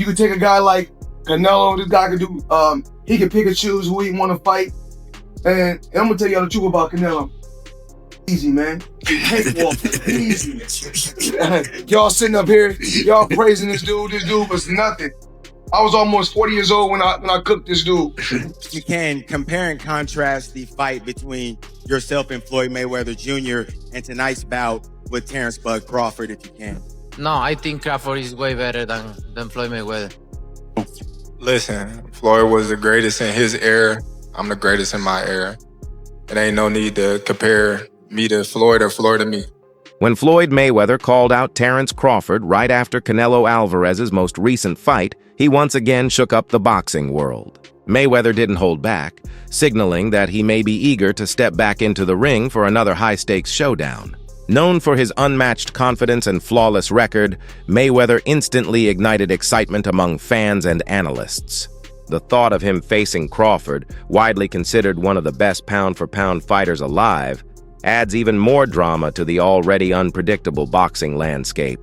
You could take a guy like Canelo. This guy could do. He can pick and choose who he want to fight. And I'm gonna tell y'all the truth about Canelo. Easy, man. Easy. Y'all sitting up here, y'all praising this dude. This dude was nothing. I was almost 40 years old when I cooked this dude. You can compare and contrast the fight between yourself and Floyd Mayweather Jr. and tonight's bout with Terence "Bud" Crawford, if you can. No, I think Crawford is way better than Floyd Mayweather. Listen, Floyd was the greatest in his era. I'm the greatest in my era. It ain't no need to compare me to Floyd or Floyd to me. When Floyd Mayweather called out Terence Crawford right after Canelo Alvarez's most recent fight, he once again shook up the boxing world. Mayweather didn't hold back, signaling that he may be eager to step back into the ring for another high-stakes showdown. Known for his unmatched confidence and flawless record, Mayweather instantly ignited excitement among fans and analysts. The thought of him facing Crawford, widely considered one of the best pound-for-pound fighters alive, adds even more drama to the already unpredictable boxing landscape.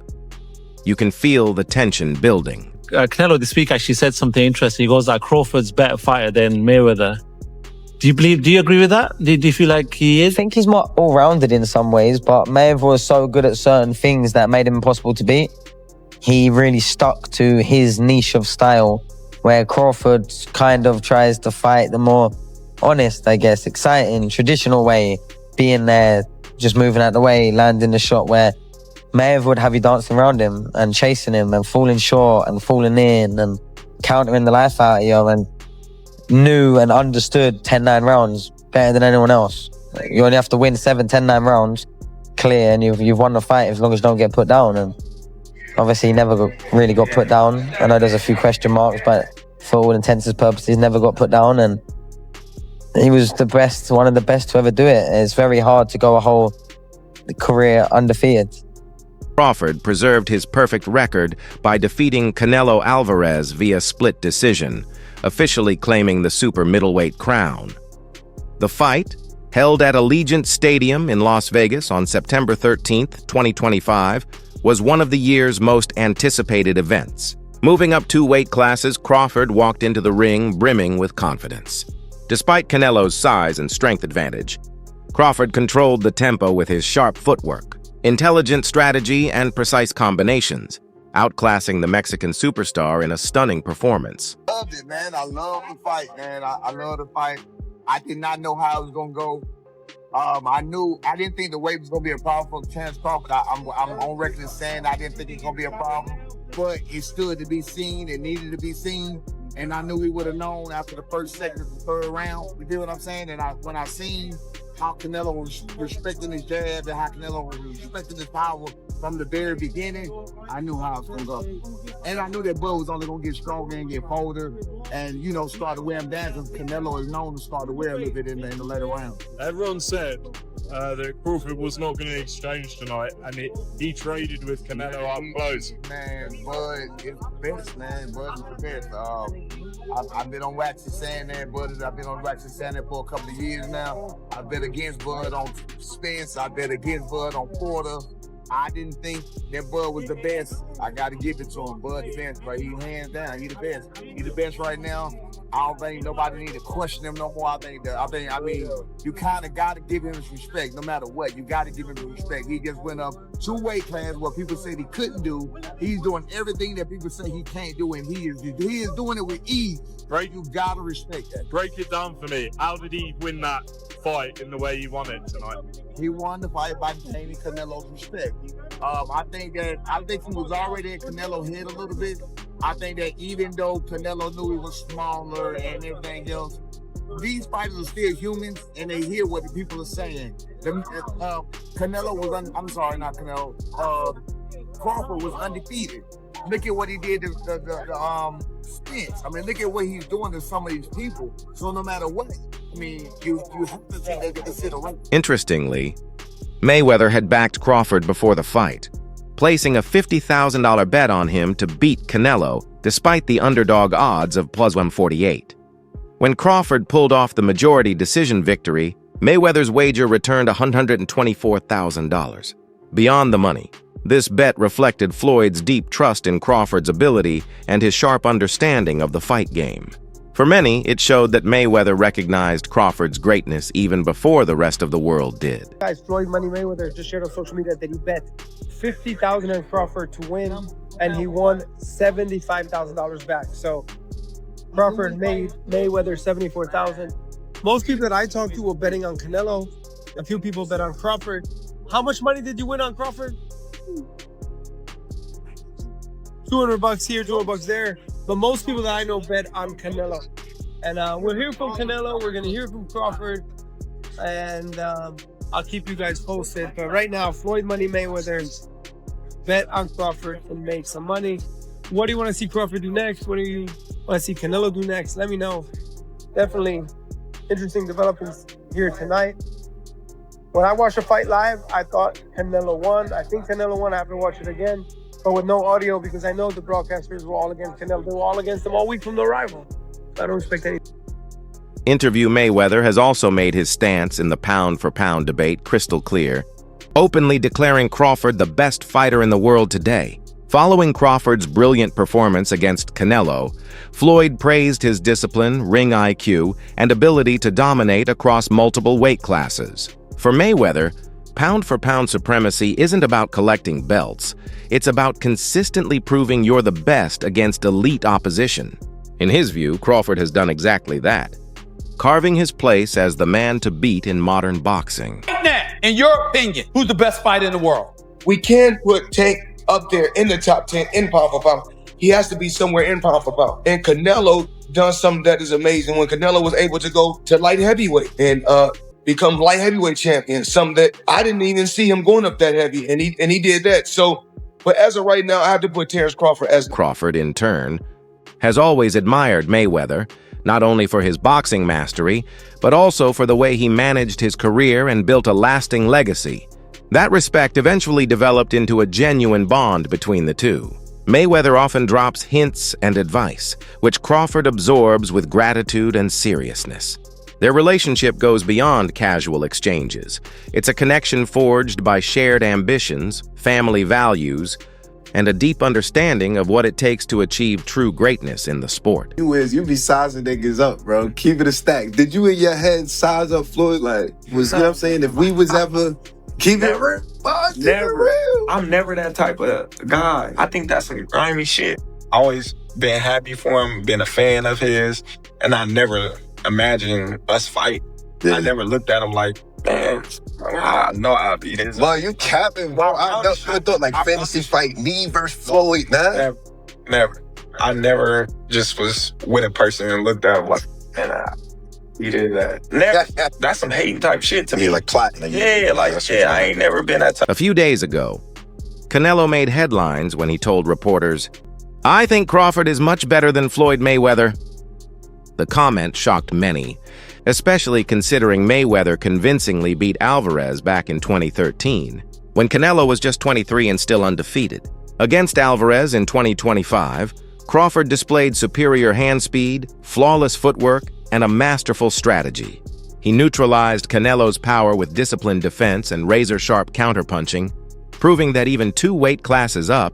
You can feel the tension building. Canelo this week actually said something interesting. He goes that Crawford's a better fighter than Mayweather. Do you agree with that? Do you feel like he is? I think he's more all-rounded in some ways, but Mayweather was so good at certain things that made him impossible to beat. He really stuck to his niche of style, where Crawford kind of tries to fight the more honest, I guess, exciting, traditional way, being there, just moving out the way, landing the shot, where Mayweather would have you dancing around him and chasing him and falling short and falling in and countering the life out of you, and knew and understood 10-9 rounds better than anyone else. You only have to win 7, 10-9 rounds clear, and you've won the fight as long as you don't get put down. And obviously he never really got put down. I know there's a few question marks, but for all intents and purposes, never got put down, and he was the best, one of the best to ever do it. It's very hard to go a whole career undefeated. Crawford preserved his perfect record by defeating Canelo Alvarez via split decision, officially claiming the super middleweight crown. The fight, held at Allegiant Stadium in Las Vegas on September 13, 2025, was one of the year's most anticipated events. Moving up 2 weight classes, Crawford walked into the ring brimming with confidence. Despite Canelo's size and strength advantage, Crawford controlled the tempo with his sharp footwork, intelligent strategy, and precise combinations, outclassing the Mexican superstar in a stunning performance. Loved it, man. I love the fight, man. I love the fight. I did not know how it was gonna go. I didn't think the weight was gonna be a problem for Terence Crawford. I'm on record as saying I didn't think it was gonna be a problem, but it stood to be seen. It needed to be seen, and I knew we would have known after the first, second, and third round. You get what I'm saying? And when I seen how Canelo was respecting his jab and how Canelo was respecting his power from the very beginning, I knew how it was going to go. And I knew that Bud was only going to get stronger and get bolder and, start to wear him down, because Canelo is known to start to wear a little bit in the later round. Everyone said that Crawford was not going to exchange tonight, and he traded with Canelo up close. Man, Bud is the best, man. Bud is the best. I've been on wax saying that, Bud. I've been on wax saying that for a couple of years now. I bet against Bud on Spence. I bet against Bud on Porter. I didn't think that Bud was the best. I got to give it to him. Bud the best, but he hands down. He the best. He the best right now. I don't think nobody need to question him no more. I mean, you kind of got to give him his respect no matter what. You got to give him his respect. He just went up 2 weight classes what people said he couldn't do. He's doing everything that people say he can't do, and he is doing it with ease. Right? You got to respect that. Break it down for me. How did he win that fight in the way he won it tonight? He won the fight by gaining Canelo's respect. I think he was already in Canelo's head a little bit. I think that even though Canelo knew he was smaller and everything else, these fighters are still humans and they hear what the people are saying. Canelo was, I'm sorry, not Canelo. Crawford was undefeated. Look at what he did to the Spence. I mean, look at what he's doing to some of these people. So no matter what, I mean, you have to think they consider right. Interestingly, Mayweather had backed Crawford before the fight, placing a $50,000 bet on him to beat Canelo despite the underdog odds of plus 148. When Crawford pulled off the majority decision victory, Mayweather's wager returned $124,000. Beyond the money, This bet reflected Floyd's deep trust in Crawford's ability and his sharp understanding of the fight game. For many, it showed that Mayweather recognized Crawford's greatness even before the rest of the world did. Guys, Floyd Money Mayweather just shared on social media that he bet $50,000 in Crawford to win, and he won $75,000 back. So Crawford made Mayweather $74,000. Most people that I talked to were betting on Canelo. A few people bet on Crawford. How much money did you win on Crawford? $200 here, $200 there. But most people that I know bet on Canelo. And we'll hear from Canelo. We're going to hear from Crawford. And I'll keep you guys posted. But right now, Floyd Money Mayweather bet on Crawford and make some money. What do you want to see Crawford do next? What do you want to see Canelo do next? Let me know. Definitely interesting developments here tonight. When I watched the fight live, I thought Canelo won. I think Canelo won. I have to watch it again, but with no audio because I know the broadcasters were all against Canelo. They were all against him all week from the rival. I don't respect any. Interview Mayweather has also made his stance in the pound-for-pound debate crystal clear, openly declaring Crawford the best fighter in the world today. Following Crawford's brilliant performance against Canelo, Floyd praised his discipline, ring IQ, and ability to dominate across multiple weight classes. For Mayweather, pound-for-pound supremacy isn't about collecting belts. It's about consistently proving you're the best against elite opposition. In his view, Crawford has done exactly that, carving his place as the man to beat in modern boxing. Right now, in your opinion, who's the best fighter in the world? We can put Tank up there in the top 10 in pound for pound. He has to be somewhere in pound for pound. And Canelo done something that is amazing when Canelo was able to go to light heavyweight and become light heavyweight champion, something that I didn't even see him going up that heavy, and he did that. So, but as of right now, I have to put Terence Crawford as... Crawford, in turn, has always admired Mayweather, not only for his boxing mastery, but also for the way he managed his career and built a lasting legacy. That respect eventually developed into a genuine bond between the two. Mayweather often drops hints and advice, which Crawford absorbs with gratitude and seriousness. Their relationship goes beyond casual exchanges. It's a connection forged by shared ambitions, family values, and a deep understanding of what it takes to achieve true greatness in the sport. You be sizing niggas up, bro. Keep it a stack. Did you in your head size up Floyd? Like, you know what I'm saying? If we was ever... Keep it real. Never. I'm never that type of guy. I think that's some grimy shit. Always been happy for him, been a fan of his, and I never imagined us fight. Yeah. I never looked at him like, man, I know I'll beat his. Well, you capping, bro. I thought like fantasy fight me versus Floyd, man. Never. I never just was with a person and looked at him like, man, he did that. Never. That's some hating type shit to me. Yeah, like plotting. Yeah, I ain't never been that type. A few days ago, Canelo made headlines when he told reporters, "I think Crawford is much better than Floyd Mayweather." The comment shocked many, especially considering Mayweather convincingly beat Alvarez back in 2013, when Canelo was just 23 and still undefeated. Against Alvarez in 2025, Crawford displayed superior hand speed, flawless footwork, and a masterful strategy. He neutralized Canelo's power with disciplined defense and razor-sharp counterpunching, proving that even 2 weight classes up,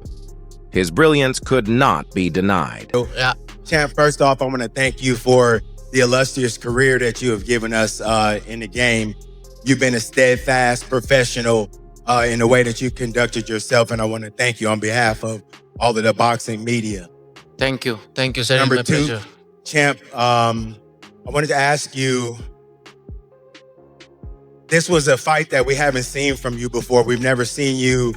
his brilliance could not be denied. Yeah. Champ, first off, I want to thank you for the illustrious career that you have given us in the game. You've been a steadfast professional in the way that you conducted yourself, and I want to thank you on behalf of all of the boxing media. Thank you, sir. Number my 2, pleasure. Champ, I wanted to ask you, this was a fight that we haven't seen from you before. We've never seen you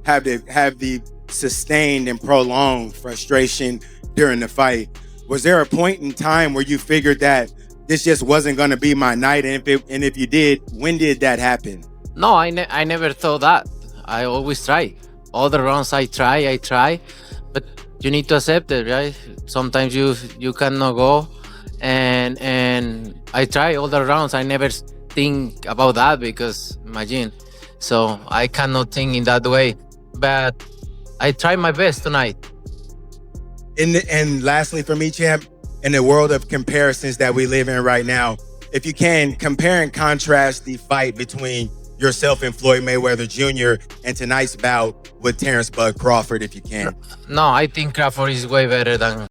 have the sustained and prolonged frustration during the fight. Was there a point in time where you figured that this just wasn't going to be my night? And if you did, when did that happen? No, I never thought that. I always try. All the rounds I try, but you need to accept it, right? Sometimes you cannot go, and I try all the rounds. I never think about that because imagine, so I cannot think in that way. But I try my best tonight. And lastly for me, champ, in the world of comparisons that we live in right now, if you can, compare and contrast the fight between yourself and Floyd Mayweather Jr. and tonight's bout with Terence Bud Crawford, if you can. No, I think Crawford is way better than